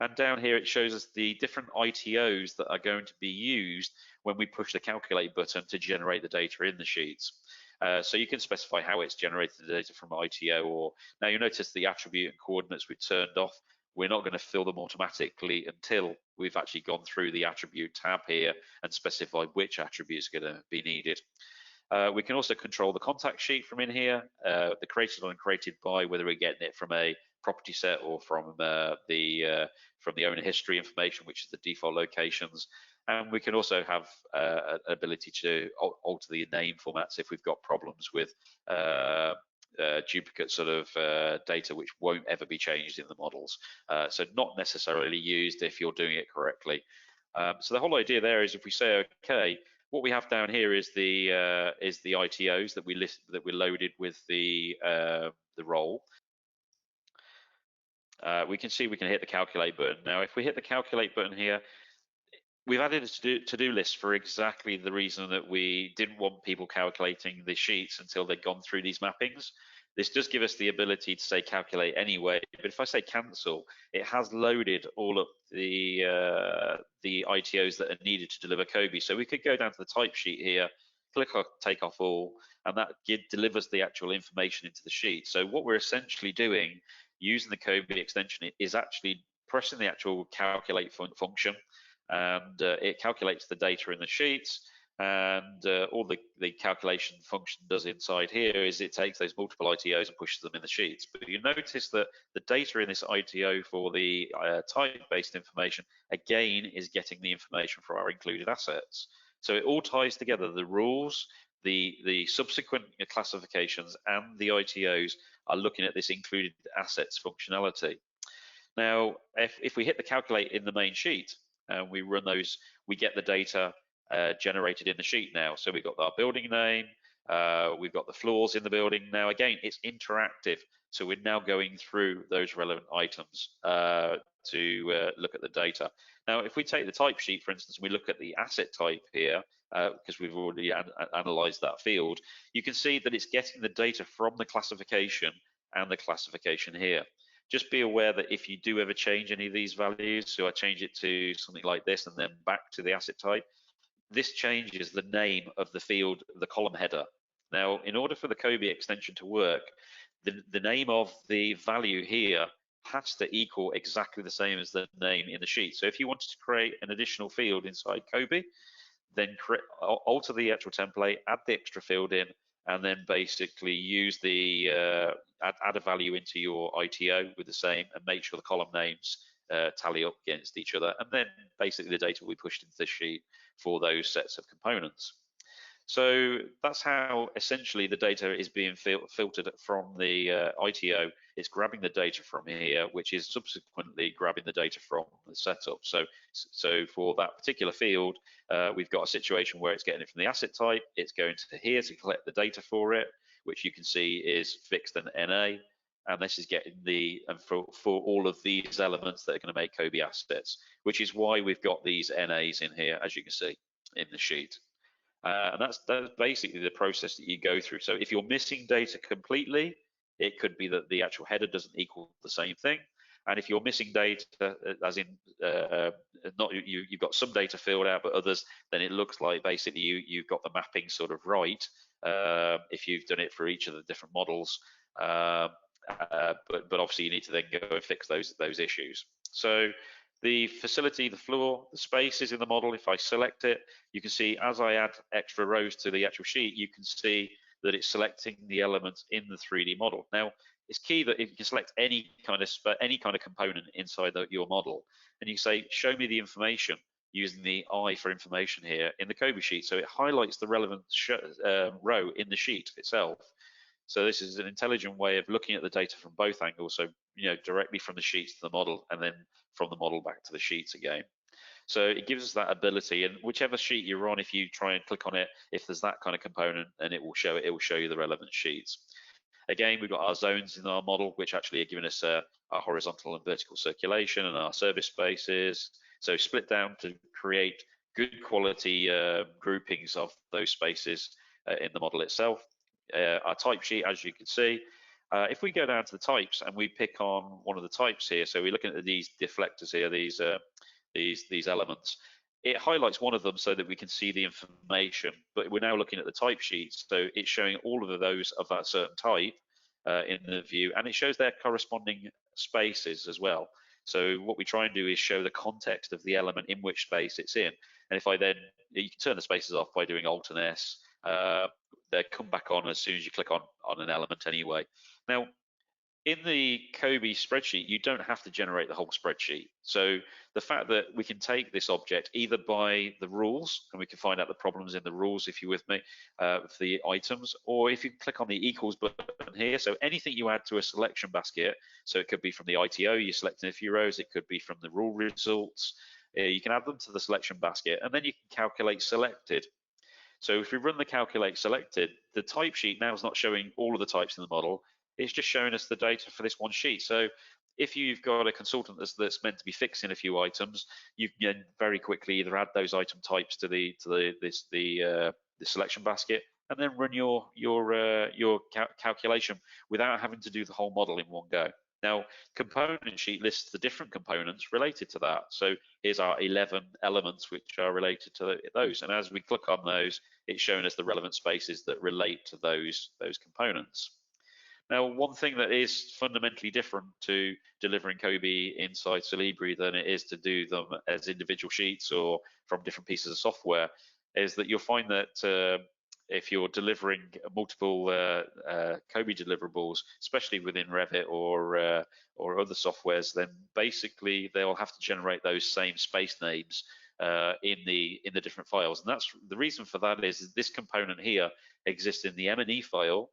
And down here, it shows us the different ITOs that are going to be used when we push the calculate button to generate the data in the sheets. So you can specify how it's generated the data from ITO, or now you notice the attribute and coordinates we've turned off. We're not going to fill them automatically until we've actually gone through the attribute tab here and specified which attribute is going to be needed. We can also control the contact sheet from in here, the created or uncreated by, whether we're getting it from a property set or from the owner history information, which is the default locations. And we can also have an ability to alter the name formats if we've got problems with duplicate sort of data which won't ever be changed in the models. So not necessarily used if you're doing it correctly. So the whole idea there is if we say OK, what we have down here is the ITOs that we loaded with the role. We can see we can hit the calculate button. Now, if we hit the calculate button here, we've added a to-do list for exactly the reason that we didn't want people calculating the sheets until they'd gone through these mappings. This does give us the ability to say calculate anyway, but if I say cancel, it has loaded all of the ITOs that are needed to deliver COBie. So we could go down to the type sheet here, click on take off all, and that delivers the actual information into the sheet. So what we're essentially doing using the COBie extension is actually pressing the actual calculate function, and it calculates the data in the sheets, and all the calculation function does inside here is it takes those multiple ITOs and pushes them in the sheets. But you notice that the data in this ITO for the type-based information, again, is getting the information for our included assets. So it all ties together. The rules, the subsequent classifications, and the ITOs are looking at this included assets functionality. Now, if we hit the calculate in the main sheet and we run those, we get the data generated in the sheet now. So we've got our building name, we've got the floors in the building. Now, again, it's interactive. So we're now going through those relevant items to look at the data. Now, if we take the type sheet, for instance, we look at the asset type here, because we've already analyzed that field, you can see that it's getting the data from the classification and the classification here. Just be aware that if you do ever change any of these values, so I change it to something like this and then back to the asset type, this changes the name of the field, the column header. Now, in order for the COBie extension to work, the name of the value here has to equal exactly the same as the name in the sheet. So if you wanted to create an additional field inside COBie, then alter the actual template, add the extra field in, and then basically use the add a value into your ITO with the same, and make sure the column names tally up against each other, and then basically the data will be pushed into the sheet for those sets of components. So that's how essentially the data is being filtered from the ITO. It's grabbing the data from here, which is subsequently grabbing the data from the setup. So for that particular field, we've got a situation where it's getting it from the asset type. It's going to here to collect the data for it, which you can see is fixed and NA. and this is getting for all of these elements that are going to make COBie assets, which is why we've got these NAs in here, as you can see in the sheet. And that's basically the process that you go through. So if you're missing data completely, it could be that the actual header doesn't equal the same thing. And if you're missing data, as in not you've got some data filled out, but others, then it looks like basically you've got the mapping sort of right if you've done it for each of the different models. But obviously you need to then go and fix those issues. So the facility, the floor, the spaces in the model, if I select it, you can see as I add extra rows to the actual sheet, you can see that it's selecting the elements in the 3D model. Now, it's key that if you can select any kind of component inside your model, and you say, show me the information using the I for information here in the COBie sheet. So it highlights the relevant row in the sheet itself. So this is an intelligent way of looking at the data from both angles. So, directly from the sheets to the model, and then from the model back to the sheets again. So it gives us that ability, and whichever sheet you're on, if you try and click on it, if there's that kind of component, and it will show you the relevant sheets. Again, we've got our zones in our model, which actually are giving us our horizontal and vertical circulation and our service spaces. So split down to create good quality groupings of those spaces in the model itself. Our type sheet, as you can see, if we go down to the types and we pick on one of the types here, so we're looking at these deflectors here, these elements, it highlights one of them so that we can see the information. But we're now looking at the type sheets, so it's showing all of those of that certain type in the view, and it shows their corresponding spaces as well. So what we try and do is show the context of the element in which space it's in. And if I then, you can turn the spaces off by doing Alt and S. They come back on as soon as you click on an element anyway. Now, in the COBie spreadsheet, you don't have to generate the whole spreadsheet. So the fact that we can take this object either by the rules, and we can find out the problems in the rules, if you're with me, for the items, or if you click on the equals button here, so anything you add to a selection basket, so it could be from the ITO, you're selecting a few rows, it could be from the rule results, you can add them to the selection basket, and then you can calculate selected. So if we run the calculate selected, the type sheet now is not showing all of the types in the model. It's just showing us the data for this one sheet. So if you've got a consultant that's meant to be fixing a few items, you can very quickly either add those item types to the selection basket, and then run your calculation without having to do the whole model in one go. Now, component sheet lists the different components related to that. So here's our 11 elements which are related to those. And as we click on those, it's showing us the relevant spaces that relate to those components. Now, one thing that is fundamentally different to delivering COBie inside Solibri than it is to do them as individual sheets or from different pieces of software is that you'll find that if you're delivering multiple COBie deliverables, especially within Revit or other softwares, then basically they'll have to generate those same space names in the different files. And that's the reason for that is this component here exists in the M&E file,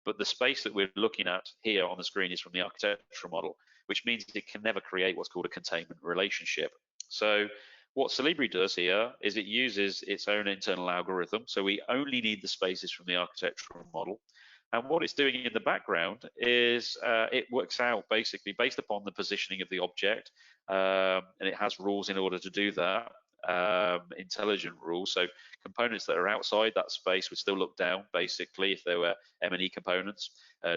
but the space that we're looking at here on the screen is from the architectural model, which means it can never create what's called a containment relationship. So what Solibri does here is it uses its own internal algorithm. So we only need the spaces from the architectural model. And what it's doing in the background is it works out basically based upon the positioning of the object, and it has rules in order to do that. Intelligent rules. So components that are outside that space would still look down, basically, if there were M&E components.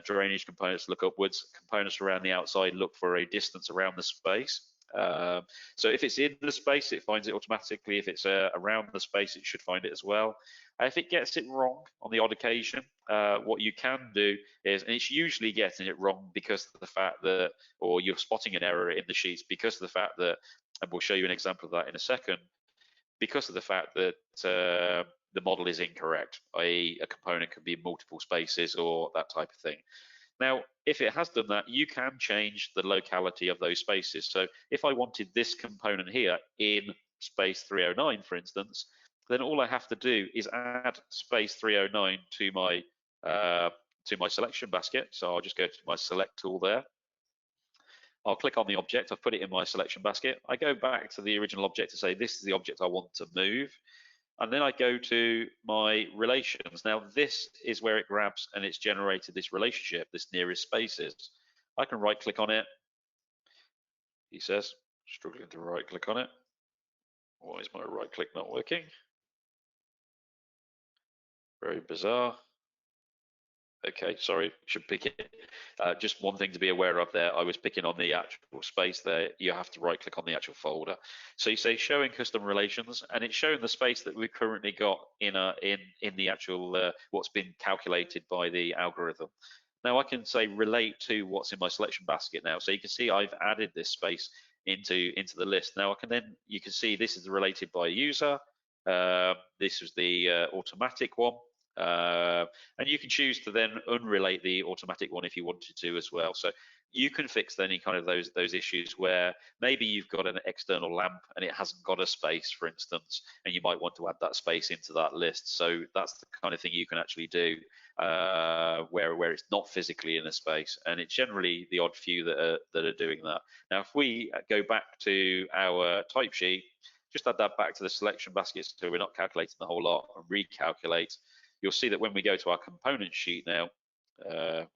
Drainage components look upwards. Components around the outside look for a distance around the space. So if it's in the space, it finds it automatically. If it's around the space, it should find it as well. If it gets it wrong on the odd occasion, what you can do is, and it's usually getting it wrong because of the fact that, or you're spotting an error in the sheets because of the fact that, and we'll show you an example of that in a second, because of the fact that the model is incorrect, i.e. a component can be in multiple spaces or that type of thing. Now, if it has done that, you can change the locality of those spaces. So if I wanted this component here in space 309, for instance, then all I have to do is add space 309 to my selection basket. So I'll just go to my select tool there. I'll click on the object, I've put it in my selection basket. I go back to the original object to say this is the object I want to move. And then I go to my relations. Now this is where it grabs and it's generated this relationship, this nearest spaces. I can right click on it. He says, struggling to right click on it. Why is my right click not working? Very bizarre. Okay, sorry, should pick it. Just one thing to be aware of there, I was picking on the actual space there. You have to right click on the actual folder. So you say showing custom relations, and it's showing the space that we've currently got in the actual what's been calculated by the algorithm. Now I can say relate to what's in my selection basket now. So you can see I've added this space into the list. Now you can see this is related by user. This was the automatic one. And you can choose to then unrelate the automatic one if you wanted to as well. So you can fix any kind of those issues where maybe you've got an external lamp and it hasn't got a space, for instance, and you might want to add that space into that list. So that's the kind of thing you can actually do where it's not physically in a space, and it's generally the odd few that are doing that. Now, if we go back to our type sheet, just add that back to the selection basket so we're not calculating the whole lot, and recalculate. You'll see that when we go to our component sheet now,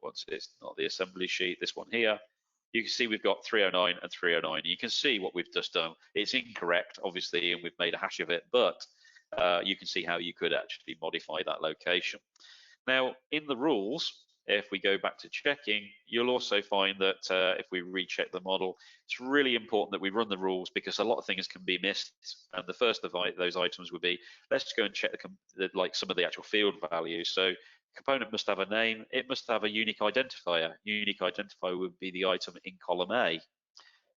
once it's not the assembly sheet, this one here, you can see we've got 309 and 309. You can see what we've just done. It's incorrect, obviously, and we've made a hash of it, but you can see how you could actually modify that location. Now, in the rules, if we go back to checking, you'll also find that if we recheck the model, it's really important that we run the rules because a lot of things can be missed. And the first of those items would be, let's go and check like some of the actual field values. So component must have a name. It must have a unique identifier. Unique identifier would be the item in column A.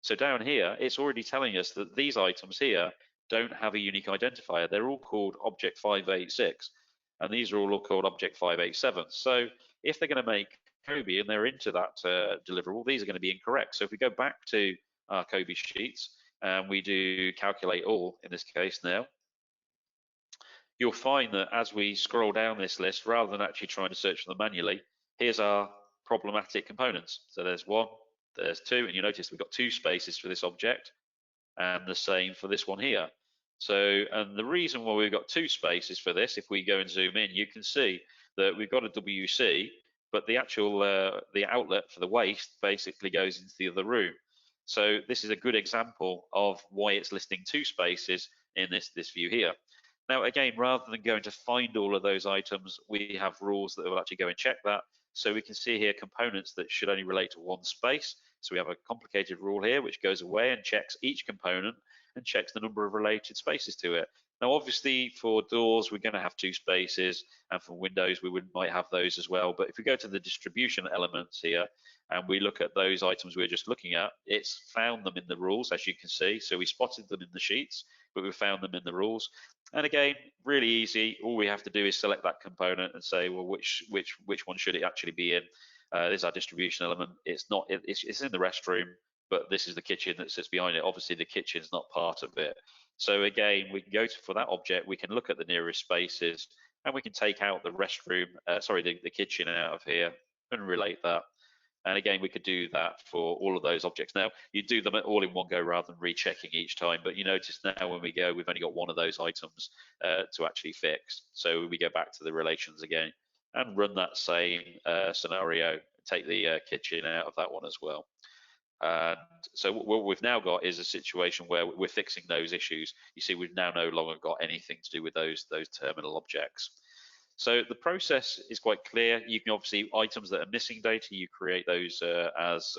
So down here, it's already telling us that these items here don't have a unique identifier. They're all called object 586. And these are all called object 587. So if they're going to make COBie and they're into that deliverable, these are going to be incorrect. So if we go back to our COBie sheets and we do calculate all in this case now, you'll find that as we scroll down this list, rather than actually trying to search for them manually, here's our problematic components. So there's one, there's two, and you notice we've got two spaces for this object, and the same for this one here. So, and the reason why we've got two spaces for this, if we go and zoom in, you can see that we've got a WC, but the actual the outlet for the waste basically goes into the other room. So this is a good example of why it's listing two spaces in this view here. Now, again, rather than going to find all of those items, we have rules that will actually go and check that. So we can see here components that should only relate to one space. So we have a complicated rule here which goes away and checks each component and checks the number of related spaces to it. Now, obviously, for doors, we're going to have two spaces, and for windows, we might have those as well. But if we go to the distribution elements here and we look at those items we're just looking at, it's found them in the rules, as you can see. So we spotted them in the sheets, but we found them in the rules. And again, really easy. All we have to do is select that component and say, well, which one should it actually be in? This is our distribution element. It's not. It's in the restroom, but this is the kitchen that sits behind it. Obviously, the kitchen's not part of it. So again, we can go for that object. We can look at the nearest spaces, and we can take out the restroom. The kitchen out of here and relate that. And again, we could do that for all of those objects. Now, you do them all in one go rather than rechecking each time, but you notice now when we go, we've only got one of those items to actually fix. So we go back to the relations again and run that same scenario, take the kitchen out of that one as well. And so what we've now got is a situation where we're fixing those issues. You see, we've now no longer got anything to do with those terminal objects. So the process is quite clear. You can obviously, items that are missing data, you create those as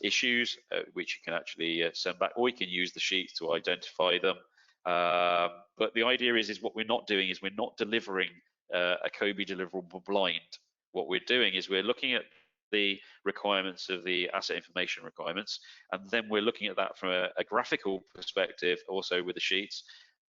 issues, which you can actually send back, or you can use the sheets to identify them. But the idea is what we're not doing is we're not delivering a COBie deliverable blind. What we're doing is we're looking at the requirements of the asset information requirements, and then we're looking at that from a graphical perspective, also with the sheets.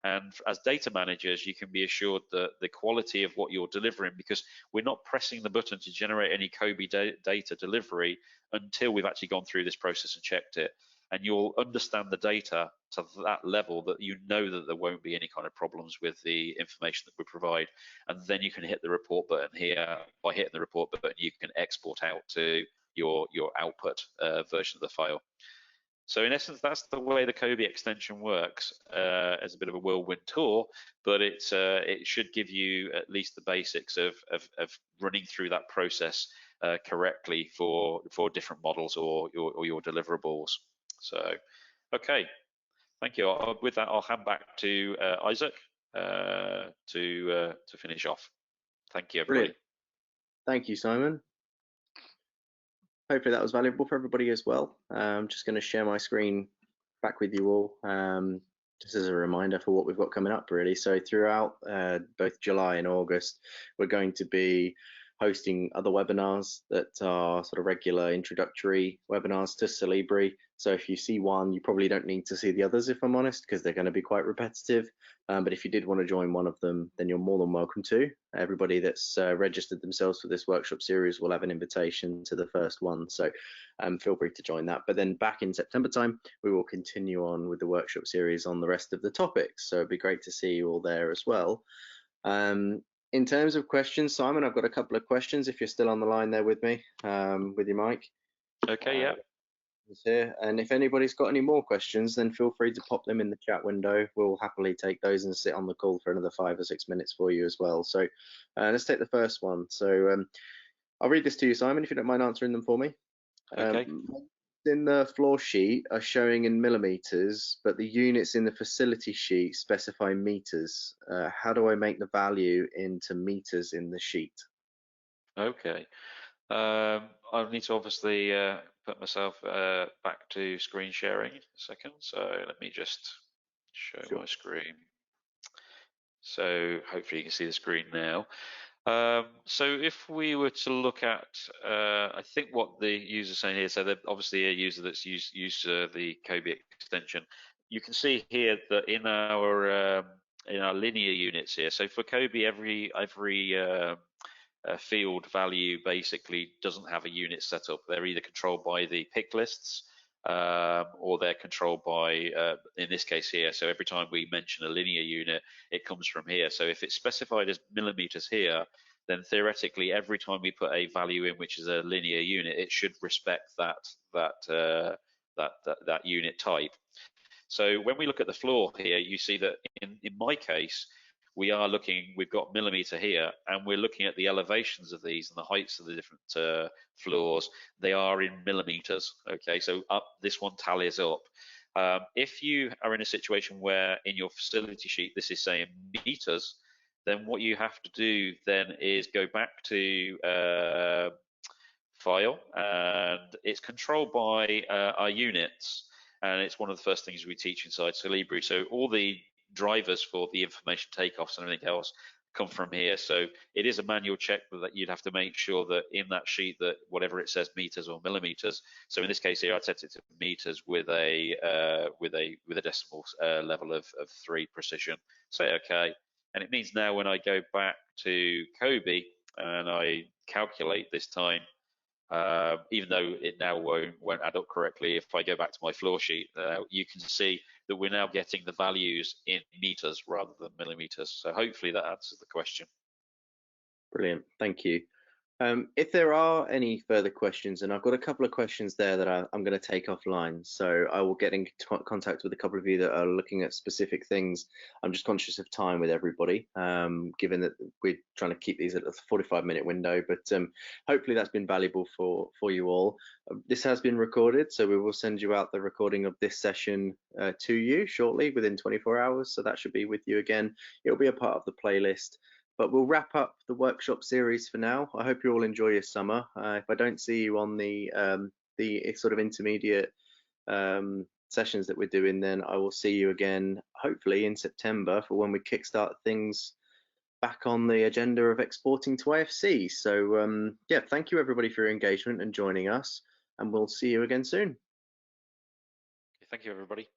And as data managers, you can be assured that the quality of what you're delivering, because we're not pressing the button to generate any COBie data delivery until we've actually gone through this process and checked it. And you'll understand the data to that level that you know that there won't be any kind of problems with the information that we provide. And then you can hit the report button here. By hitting the report button, you can export out to your output version of the file. So in essence, that's the way the COBie extension works as a bit of a whirlwind tour, but it should give you at least the basics of running through that process correctly for different models or your deliverables. So, okay, thank you. With that, I'll hand back to Isaac to finish off. Thank you, everybody. Brilliant. Thank you, Simon. Hopefully that was valuable for everybody as well. I'm just going to share my screen back with you all, just as a reminder for what we've got coming up, really. So throughout both July and August, we're going to be hosting other webinars that are sort of regular introductory webinars to Solibri. So if you see one, you probably don't need to see the others, if I'm honest, because they're going to be quite repetitive. But if you did want to join one of them, then you're more than welcome to. Everybody that's registered themselves for this workshop series will have an invitation to the first one. So feel free to join that. But then back in September time, we will continue on with the workshop series on the rest of the topics. So it'd be great to see you all there as well. In terms of questions, Simon, I've got a couple of questions if you're still on the line there with me, with your mic. Okay, yeah. Here. And if anybody's got any more questions, then feel free to pop them in the chat window. We'll happily take those and sit on the call for another 5 or 6 minutes for you as well. So let's take the first one. So I'll read this to you, Simon, if you don't mind answering them for me. Okay. In the floor sheet are showing in millimeters, but the units in the facility sheet specify meters. How do I make the value into meters in the sheet? Okay. I need to obviously put myself back to screen sharing a second. So let me just show my screen. So hopefully you can see the screen now. So if we were to look at, I think what the user's saying here, so they're obviously a user that's used the COBie extension. You can see here that in our linear units here, so for COBie, every field value basically doesn't have a unit set up. They're either controlled by the pick lists or they're controlled by, in this case here, so every time we mention a linear unit, it comes from here. So if it's specified as millimeters here, then theoretically every time we put a value in which is a linear unit, it should respect that unit type. So when we look at the floor here, you see that in my case, we've got millimeter here, and we're looking at the elevations of these and the heights of the different floors. They are in millimeters, okay? So this one tallies up. If you are in a situation where in your facility sheet, this is saying meters, then what you have to do then is go back to file, and it's controlled by our units. And it's one of the first things we teach inside Solibri. So all the drivers for the information takeoffs and everything else come from here. So it is a manual check that you'd have to make sure that in that sheet that whatever it says meters or millimeters. So in this case here, I'd set it to meters with a decimal level of 3 precision. Say okay, and it means now when I go back to COBie and I calculate this time, even though it now won't add up correctly, if I go back to my floor sheet, you can see that we're now getting the values in meters rather than millimeters. So hopefully that answers the question. Brilliant, thank you. If there are any further questions, and I've got a couple of questions there that I'm going to take offline, so I will get in contact with a couple of you that are looking at specific things. I'm just conscious of time with everybody, given that we're trying to keep these at a 45-minute window, but hopefully that's been valuable for you all. This has been recorded, so we will send you out the recording of this session to you shortly, within 24 hours, so that should be with you again. It'll be a part of the playlist. But we'll wrap up the workshop series for now. I hope you all enjoy your summer. If I don't see you on the sort of intermediate sessions that we're doing, then I will see you again, hopefully in September, for when we kickstart things back on the agenda of exporting to IFC. So yeah, thank you everybody for your engagement and joining us, and we'll see you again soon. Thank you, everybody.